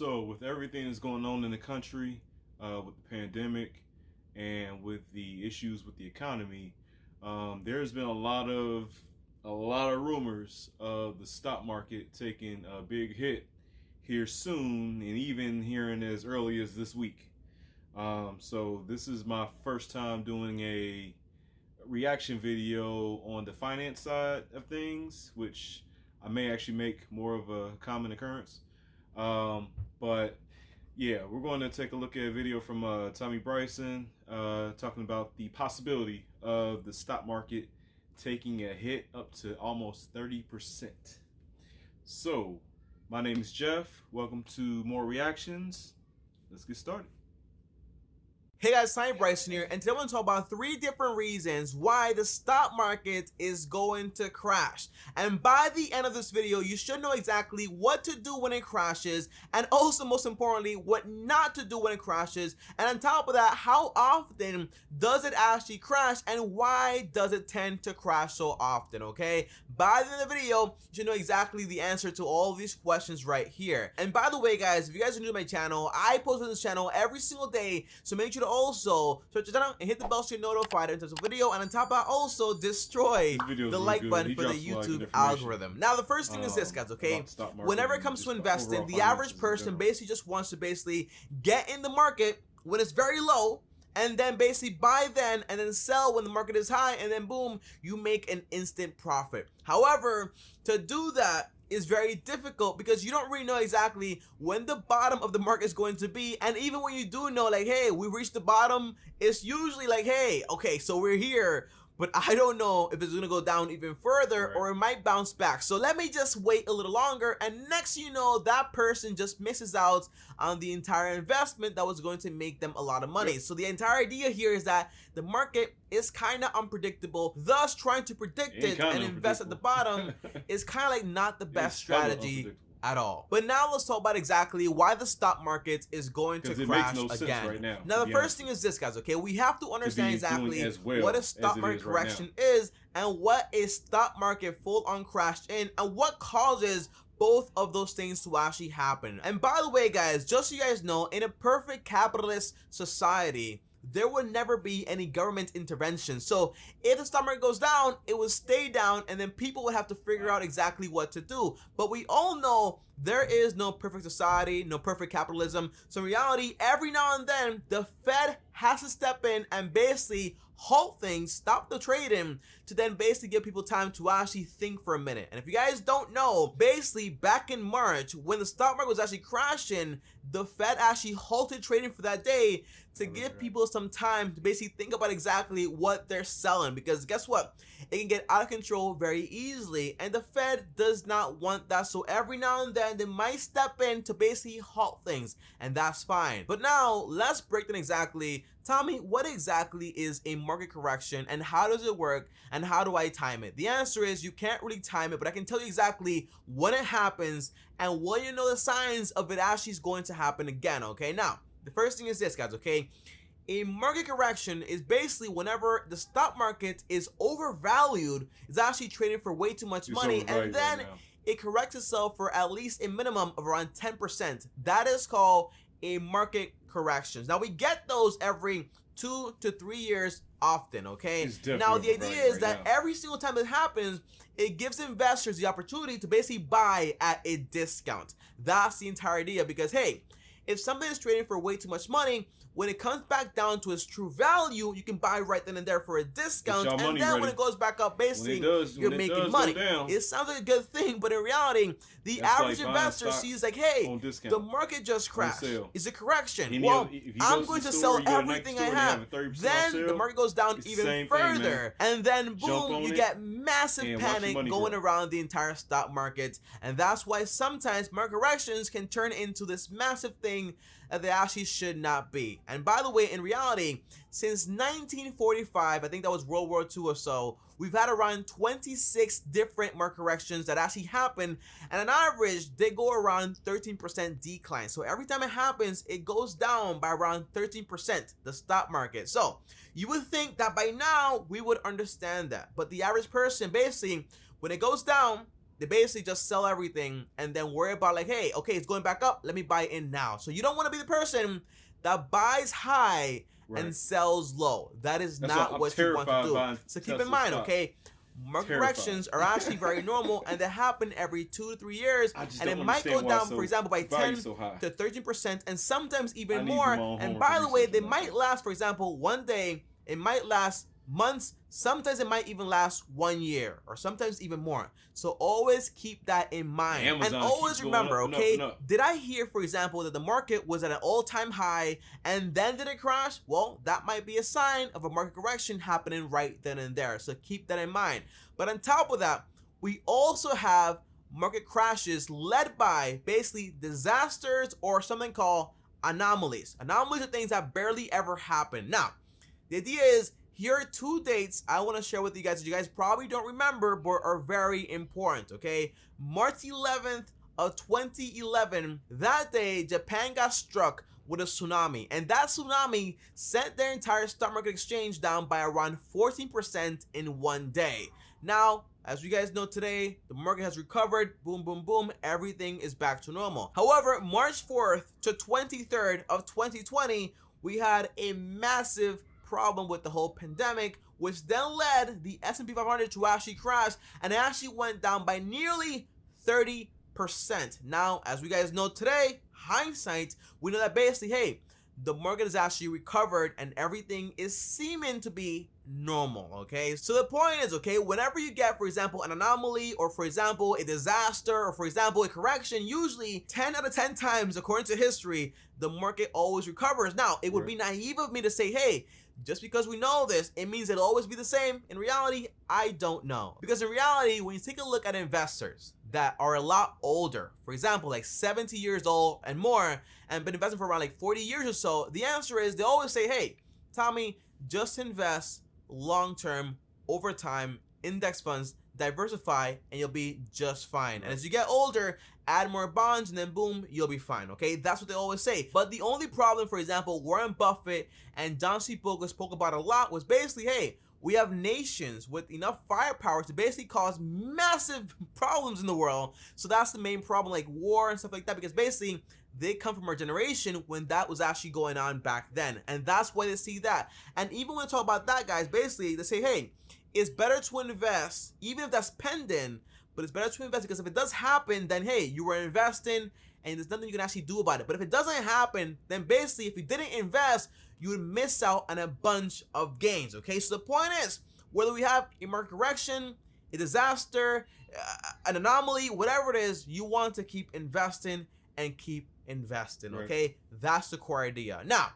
So with everything that's going on in the country, with the pandemic and with the issues with the economy, there's been a lot of rumors of the stock market taking a big hit here soon, and even hearing as early as this week. So this is my first time doing a reaction video on the finance side of things, which I may actually make more of a common occurrence. But yeah, we're going to take a look at a video from Tommy Bryson talking about the possibility of the stock market taking a hit up to almost 30%. So, my name is Jeff. Welcome to more reactions. Let's get started. Hey guys, Tommy Bryson here, and today I'm going to talk about 3 different reasons why the stock market is going to crash. And by the end of this video, you should know exactly what to do when it crashes, and also, most importantly, what not to do when it crashes. And on top of that, how often does it actually crash, and why does it tend to crash so often, okay? By the end of the video, you should know exactly the answer to all of these questions right here. And by the way, guys, if you guys are new to my channel, I post on this channel every single day, so make sure to also search the channel and hit the bell so you're notified in terms of video, and on top of that, also destroy the like button for the YouTube algorithm. Now, the first thing is this, guys, okay? Whenever it comes to investing, the average person basically just wants to basically get in the market when it's very low, and then basically buy then and then sell when the market is high, and then boom, you make an instant profit. However, to do that is very difficult because you don't really know exactly when the bottom of the market is going to be. And even when you do know, like, hey, we reached the bottom, it's usually like, hey, okay, so we're here, but I don't know if it's gonna go down even further, or it might bounce back. So let me just wait a little longer, and next you know, that person just misses out on the entire investment that was going to make them a lot of money. So the entire idea here is that the market is kind of unpredictable, thus trying to predict it and invest at the bottom is kind of like not the best strategy at all. But now let's talk about exactly why the stock market is going to crash again. Right now, the first thing is this, guys, okay? We have to understand exactly what a stock market correction is, and what a stock market full-on crash in, and what causes both of those things to actually happen. And by the way, guys, just so you guys know, in a perfect capitalist society, there would never be any government intervention. So if the stock market goes down, it will stay down, and then people would have to figure out exactly what to do. But we all know there is no perfect society, no perfect capitalism. So in reality, every now and then, the Fed has to step in and basically halt things, stop the trading, to then basically give people time to actually think for a minute. And if you guys don't know, basically back in March, when the stock market was actually crashing, the Fed actually halted trading for that day to give people some time to basically think about exactly what they're selling, because guess what? It can get out of control very easily, and the Fed does not want that. So every now and then they might step in to basically halt things, and that's fine. But now let's break down exactly, Tommy, what exactly is a market correction, and how does it work, and how do I time it? The answer is you can't really time it, but I can tell you exactly when it happens and when you know the signs of it actually is going to happen again, okay? Now, the first thing is this, guys, okay? A market correction is basically whenever the stock market is overvalued, it's actually trading for way too much money, and then it corrects itself for at least a minimum of around 10%. That is called a market corrections. Now, we get those every 2 to 3 years often, okay? Now, the idea is that every single time it happens, it gives investors the opportunity to basically buy at a discount. That's the entire idea, because, hey, if something is trading for way too much money, when it comes back down to its true value, you can buy right then and there for a discount, and then when it goes back up, basically, you're making money. It sounds like a good thing, but in reality, the average investor sees like, hey, the market just crashed. It's a correction. Well, I'm going to sell everything I have. Then the market goes down even further, and then boom, you get massive panic going around the entire stock market, and that's why sometimes market corrections can turn into this massive thing that they actually should not be. And by the way, in reality, since 1945, I think that was World War II or so, we've had around 26 different market corrections that actually happen, and on average, they go around 13% decline. So every time it happens, it goes down by around 13%, the stock market. So you would think that by now, we would understand that. But the average person, basically, when it goes down, they basically just sell everything and then worry about like, hey, okay, it's going back up, let me buy in now. So you don't want to be the person that buys high and sells low. That is not what you want to do. So keep in mind, okay, market corrections are actually very normal, and they happen every 2 to 3 years, and it might go down, for example, by 10 to 13%, and sometimes even more. And by the way, they might last, for example, one day. It might last months. Sometimes it might even last 1 year, or sometimes even more. So always keep that in mind. Amazon, and always remember, okay, did I hear, for example, that the market was at an all-time high and then did it crash? Well, that might be a sign of a market correction happening right then and there. So keep that in mind. But on top of that, we also have market crashes led by basically disasters or something called anomalies. Anomalies are things that barely ever happen. Now, the idea is, here are 2 dates I want to share with you guys that you guys probably don't remember but are very important, okay? March 11th of 2011, that day, Japan got struck with a tsunami. And that tsunami sent their entire stock market exchange down by around 14% in 1 day. Now, as you guys know today, the market has recovered, boom, boom, boom, everything is back to normal. However, March 4th to 23rd of 2020, we had a massive problem with the whole pandemic, which then led the S&P 500 to actually crash, and it actually went down by nearly 30%. Now, as we guys know today, hindsight, we know that basically, hey, the market has actually recovered and everything is seeming to be normal, okay? So the point is, okay, whenever you get, for example, an anomaly, or for example, a disaster, or for example, a correction, usually 10 out of 10 times, according to history, the market always recovers. Now, it would be naive of me to say, hey, just because we know this, it means it'll always be the same. In reality, I don't know. Because in reality, when you take a look at investors that are a lot older, for example, like 70 years old and more, and been investing for around like 40 years or so, the answer is they always say, hey, Tommy, just invest long-term, over time, index funds, diversify, and you'll be just fine. And as you get older, add more bonds, and then boom, you'll be fine, okay? That's what they always say. But the only problem, for example, Warren Buffett and Don C. Bogle spoke about a lot was basically, hey, we have nations with enough firepower to basically cause massive problems in the world. So that's the main problem, like war and stuff like that, because basically they come from our generation when that was actually going on back then. And that's why they see that. And even when we talk about that, guys, basically they say, hey, it's better to invest, even if that's pending, but it's better to invest because if it does happen, then hey, you were investing and there's nothing you can actually do about it. But if it doesn't happen, then basically if you didn't invest, you would miss out on a bunch of gains, okay? So the point is, whether we have a market correction, a disaster, an anomaly, whatever it is, you want to keep investing and keep investing, okay? Right. That's the core idea. Now,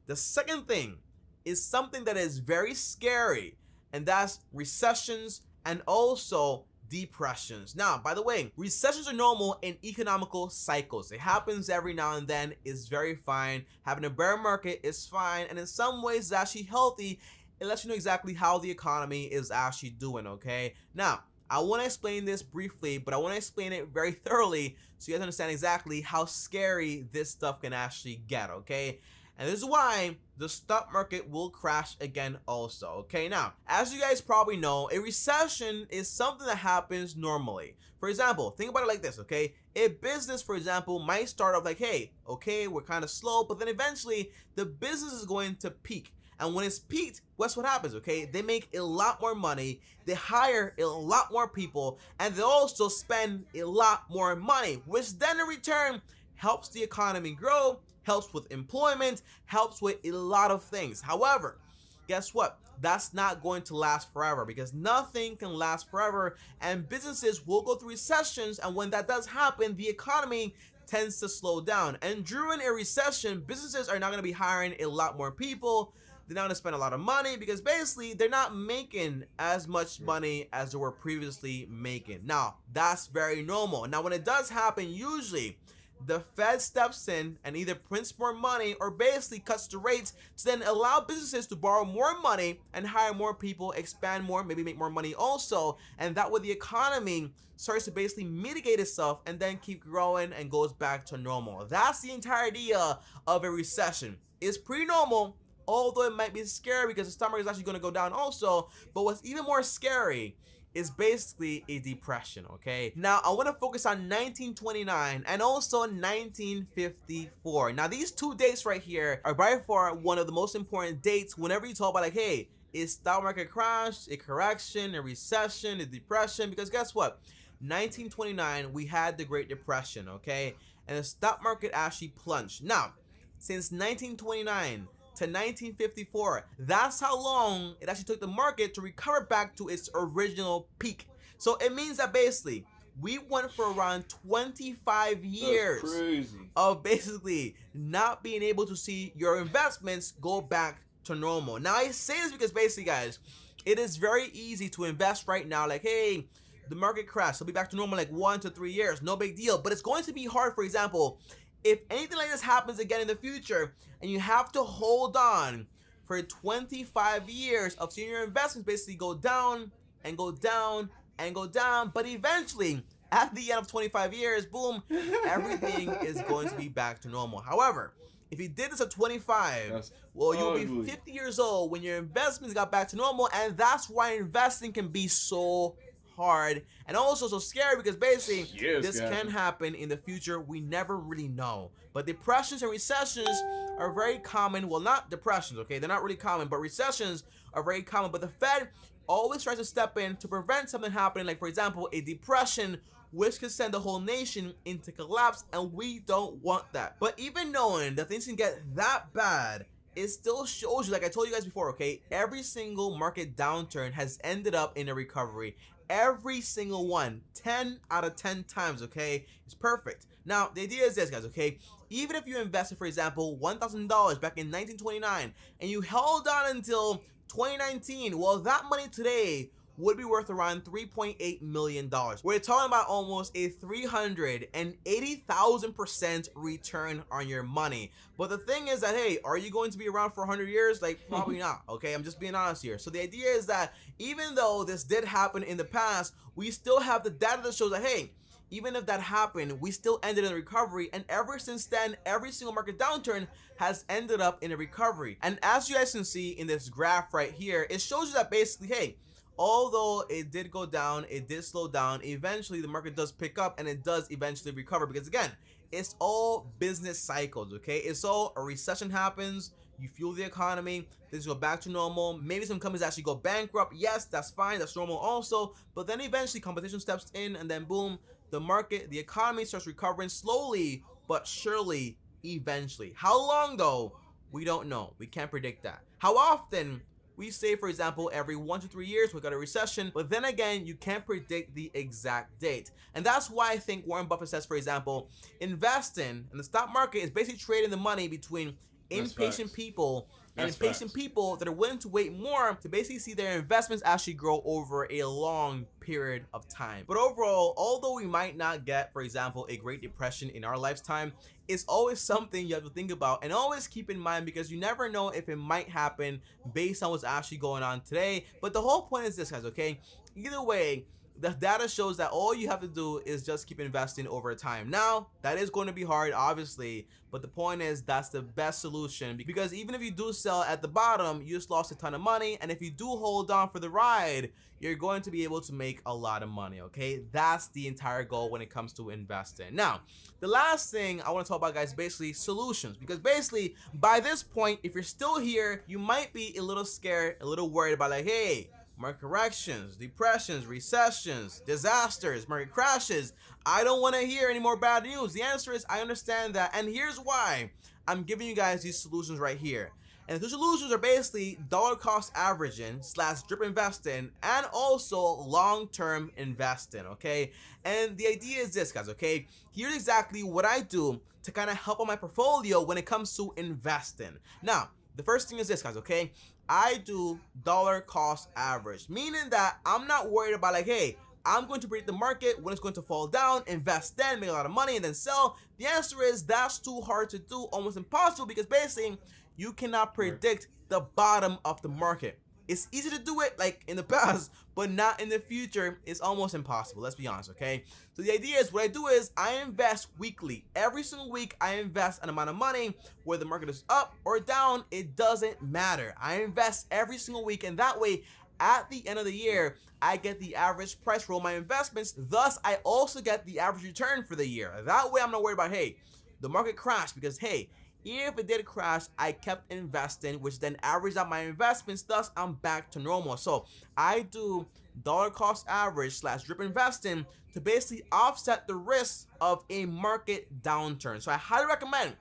the second thing is something that is very scary, and that's recessions and also depressions. Now, by the way, recessions are normal in economical cycles. It happens every now and then. It's very fine. Having a bear market is fine, and in some ways it's actually healthy. It lets you know exactly how the economy is actually doing, okay? Now, I want to explain this briefly, but I want to explain it very thoroughly so you guys understand exactly how scary this stuff can actually get, okay? And this is why the stock market will crash again also, okay? Now, as you guys probably know, a recession is something that happens normally. For example, think about it like this, okay? A business, for example, might start off like, hey, okay, we're kind of slow, but then eventually the business is going to peak. And when it's peaked, guess what happens, okay? They make a lot more money, they hire a lot more people, and they also spend a lot more money, which then in return helps the economy grow, helps with employment, helps with a lot of things. However, guess what? That's not going to last forever because nothing can last forever, and businesses will go through recessions, and when that does happen, the economy tends to slow down. And during a recession, businesses are not going to be hiring a lot more people. They're not going to spend a lot of money because basically they're not making as much money as they were previously making. Now, that's very normal. Now, when it does happen, usually the Fed steps in and either prints more money or basically cuts the rates to then allow businesses to borrow more money and hire more people, expand more, maybe make more money also. And that way the economy starts to basically mitigate itself and then keep growing and goes back to normal. That's the entire idea of a recession. It's pretty normal, although it might be scary because the stock market is actually going to go down also. But what's even more scary is basically a depression, okay? Now, I want to focus on 1929 and also 1954. Now, these two dates right here are by far one of the most important dates whenever you talk about like, hey, is stock market crash, a correction, a recession, a depression? Because guess what? 1929, we had the Great Depression, okay? And the stock market actually plunged. Now, since 1929 to 1954, that's how long it actually took the market to recover back to its original peak. So it means that basically we went for around 25 years of basically not being able to see your investments go back to normal. Now I say this because basically, guys, it is very easy to invest right now like, hey, the market crashed, it'll be back to normal like 1 to 3 years, no big deal. But it's going to be hard, for example, if anything like this happens again in the future and you have to hold on for 25 years of seeing your investments basically go down and go down and go down, but eventually at the end of 25 years, boom, everything is going to be back to normal. However, if you did this at 25, well, you'll be 50 years old when your investments got back to normal, and that's why investing can be so hard and also so scary, because basically this can happen in the future. We never really know. But depressions and recessions are very common. Well, not depressions, okay, they're not really common, but recessions are very common. But the Fed always tries to step in to prevent something happening, like for example a depression, which could send the whole nation into collapse, and we don't want that. But even knowing that things can get that bad, it still shows you, like I told you guys before, okay, every single market downturn has ended up in a recovery. Every single one, 10 out of 10 times, okay? It's perfect. Now, the idea is this, guys, okay? Even if you invested, for example, $1,000 back in 1929 and you held on until 2019, well, that money today would be worth around $3.8 million. We're talking about almost a 380,000% return on your money. But the thing is that, hey, are you going to be around for 100 years? Like, probably not, okay? I'm just being honest here. So the idea is that even though this did happen in the past, we still have the data that shows that, hey, even if that happened, we still ended in a recovery, and ever since then, every single market downturn has ended up in a recovery. And as you guys can see in this graph right here, it shows you that basically, hey, although it did go down, it did slow down, eventually the market does pick up and it does eventually recover, because again, it's all business cycles, okay? It's all a recession happens, you fuel the economy, things go back to normal, maybe some companies actually go bankrupt, yes, that's fine, that's normal also, but then eventually competition steps in and then boom, the market, the economy starts recovering slowly but surely eventually. How long though? We don't know, we can't predict that. How often? We say, for example, every 1 to 3 years we got a recession, but then again, you can't predict the exact date. And that's why I think Warren Buffett says, for example, investing in the stock market is basically trading the money between impatient people and impatient people that are willing to wait more to basically see their investments actually grow over a long period of time. But overall, although we might not get, for example, a Great Depression in our lifetime, it's always something you have to think about and always keep in mind, because you never know if it might happen based on what's actually going on today. But the whole point is this, guys, okay? Either way, the data shows that all you have to do is just keep investing over time. Now, that is going to be hard, obviously, but the point is that's the best solution, because even if you do sell at the bottom, you just lost a ton of money, and if you do hold on for the ride, you're going to be able to make a lot of money, okay? That's the entire goal when it comes to investing. Now, the last thing I want to talk about, guys, basically solutions, because basically by this point, if you're still here, you might be a little scared, a little worried about like, hey, market corrections, depressions, recessions, disasters, market crashes. I don't want to hear any more bad news. The answer is I understand that, and here's why. I'm giving you guys these solutions right here. And the solutions are basically dollar cost averaging / drip investing and also long-term investing, okay? And the idea is this, guys, okay? Here's exactly what I do to kind of help on my portfolio when it comes to investing. Now, the first thing is this, guys, okay? I do dollar cost average, meaning that I'm not worried about like, hey, I'm going to predict the market when it's going to fall down, invest then, make a lot of money, and then sell. The answer is that's too hard to do, almost impossible, because basically you cannot predict the bottom of the market. It's easy to do it like in the past, but not in the future. It's almost impossible, let's be honest, okay? So the idea is what I do is I invest weekly. Every single week I invest an amount of money, whether the market is up or down, it doesn't matter. I invest every single week, and that way at the end of the year, I get the average price for all my investments. Thus, I also get the average return for the year. That way, I'm not worried about, hey, the market crashed, because, hey, if it did crash, I kept investing, which then averaged out my investments. Thus, I'm back to normal. So I do dollar cost average / drip investing to basically offset the risks of a market downturn. So I highly recommend,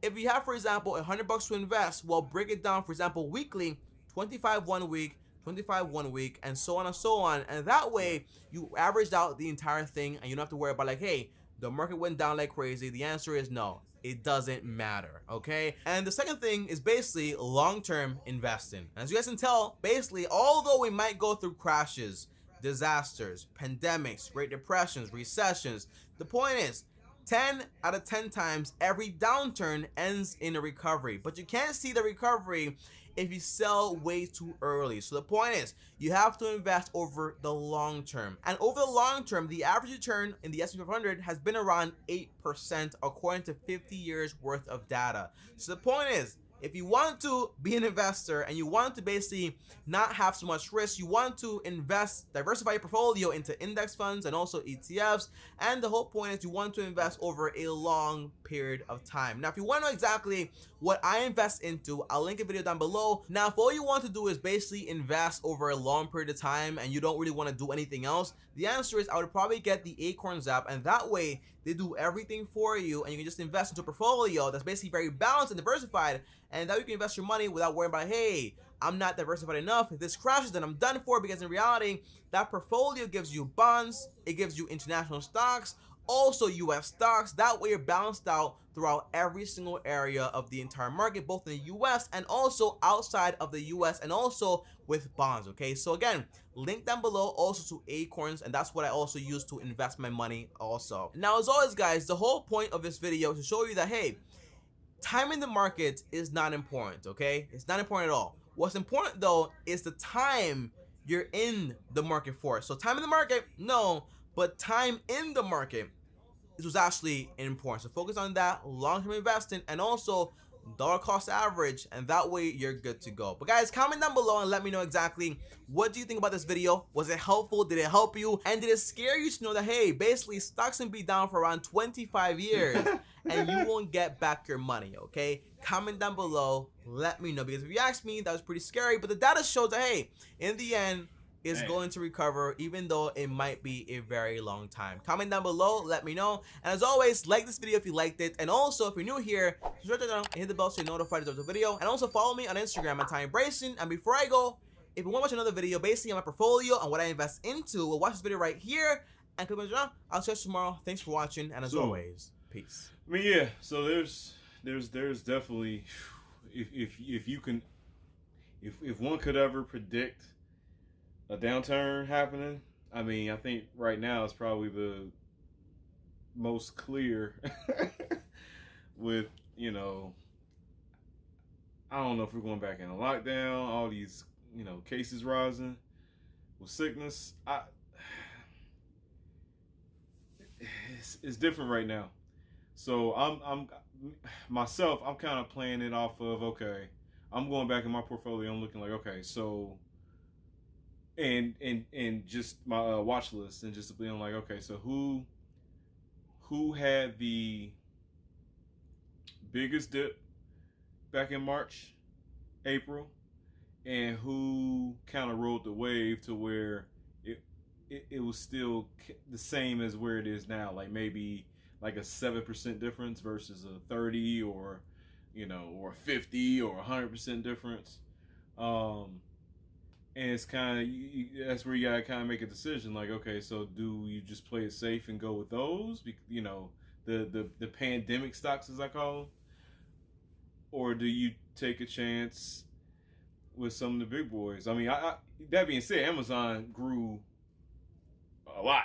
if you have, for example, $100 to invest, well, break it down, for example, weekly, 25 one week, 25 one week, and so on and so on. And that way, you averaged out the entire thing, and you don't have to worry about, like, hey, the market went down like crazy. The answer is no. It doesn't matter, okay? And the second thing is basically long-term investing. As you guys can tell, basically, although we might go through crashes, disasters, pandemics, Great Depressions, recessions, the point is, 10 out of 10 times every downturn ends in a recovery. But you can't see the recovery if you sell way too early. So the point is, you have to invest over the long term. And over the long term, the average return in the S&P 500 has been around 8% according to 50 years worth of data. So the point is, if you want to be an investor and you want to basically not have so much risk, you want to invest, diversify your portfolio into index funds and also ETFs. And the whole point is you want to invest over a long period of time. Now, if you want to know exactly what I invest into, I'll link a video down below. Now, if all you want to do is basically invest over a long period of time and you don't really want to do anything else, the answer is I would probably get the Acorns app, and that way they do everything for you and you can just invest into a portfolio that's basically very balanced and diversified, and that you can invest your money without worrying about, hey, I'm not diversified enough. If this crashes, then I'm done for, because in reality, that portfolio gives you bonds, it gives you international stocks, also US stocks. That way you're balanced out throughout every single area of the entire market, both in the US and also outside of the US, and also with bonds, okay? So again, link down below also to Acorns, and that's what I also use to invest my money also. Now, as always, guys, the whole point of this video is to show you that, hey, timing the market is not important, okay? It's not important at all. What's important, though, is the time you're in the market for. So time in the market, no, but time in the market, this was actually important. So focus on that, long-term investing, and also dollar cost average, and that way you're good to go. But guys, comment down below and let me know exactly what do you think about this video. Was it helpful? Did it help you? And did it scare you to know that, hey, basically stocks can be down for around 25 years and you won't get back your money, okay? Comment down below, let me know, because if you ask me, that was pretty scary, but the data shows that, hey, in the end, is going to recover, even though it might be a very long time. Comment down below, let me know. And as always, like this video if you liked it. And also, if you're new here, subscribe to the channel and hit the bell so you're notified of the video. And also follow me on Instagram at TimeBryson. And before I go, if you want to watch another video basically on my portfolio and what I invest into, we'll watch this video right here. And click on the channel. I'll see you tomorrow. Thanks for watching. And as always, peace. I mean, yeah. So there's definitely, if you can, if one could ever predict a downturn happening, I mean, I think right now it's probably the most clear with, you know, I don't know if we're going back in a lockdown, all these, you know, cases rising with sickness. It's different right now. So I'm myself, I'm kind of playing it off of, okay, I'm going back in my portfolio, I'm looking like, okay, so and just my watch list, and just being like, okay, so who had the biggest dip back in March, April, and who kind of rode the wave to where it was still the same as where it is now, like maybe like a 7% difference versus a 30, or, you know, or 50 or 100% difference. And it's kind of, that's where you gotta kind of make a decision. Like, okay, so do you just play it safe and go with those, you know, the pandemic stocks, as I call them, or do you take a chance with some of the big boys? I mean, that being said, Amazon grew a lot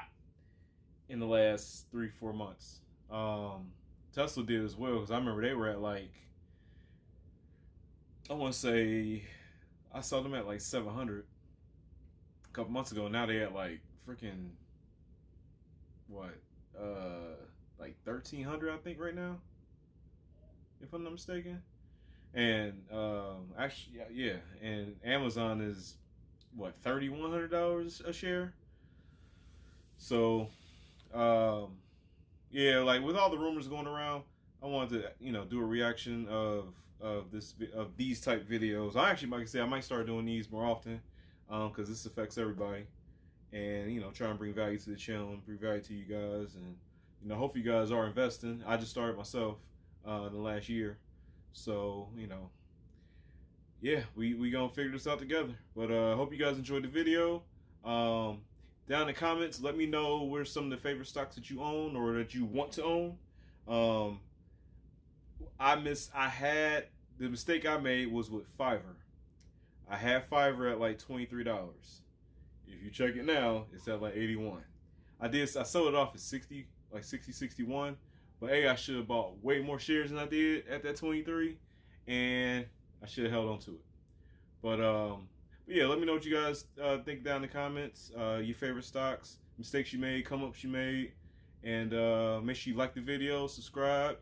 in the last 3-4 months. Tesla did as well, because I remember they were at, like, I want to say, I saw them at like 700 a couple months ago. Now they at like freaking what, like 1300, I think, right now, if I'm not mistaken. And actually, yeah, and Amazon is what, $3,100 a share. So, yeah, like with all the rumors going around, I wanted to, you know, do a reaction of these type videos. I actually, like I said, I might start doing these more often, because this affects everybody, and you know, try and bring value to the channel and bring value to you guys, and you know, hopefully you guys are investing. I just started myself in the last year, so you know, yeah, we gonna figure this out together. But hope you guys enjoyed the video. Down in the comments, let me know where's some of the favorite stocks that you own or that you want to own. The mistake I made was with Fiverr. I had Fiverr at like $23. If you check it now, it's at like 81. I sold it off at 60, like 60, 61. But hey, I should have bought way more shares than I did at that 23, and I should have held on to it. But yeah, let me know what you guys think down in the comments. Your favorite stocks, mistakes you made, come ups you made, and make sure you like the video, subscribe,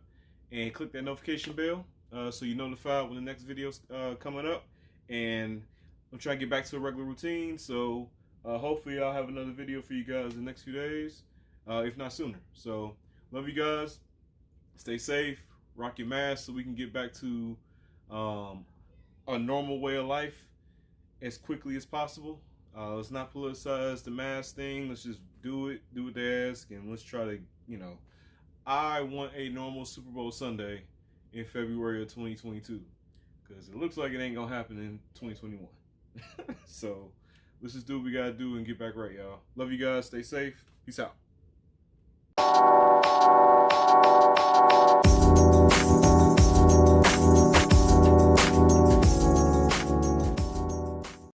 and click that notification bell so you're notified when the next video's coming up. And I'm trying to get back to a regular routine, so hopefully I'll have another video for you guys in the next few days, if not sooner. So love you guys. Stay safe. Rock your mask so we can get back to a normal way of life as quickly as possible. Let's not politicize the mask thing. Let's just do what they ask, and let's try to, you know, I want a normal Super Bowl Sunday in February of 2022, because it looks like it ain't gonna happen in 2021. So let's just do what we gotta do and get back right, y'all. Love you guys. Stay safe. Peace out.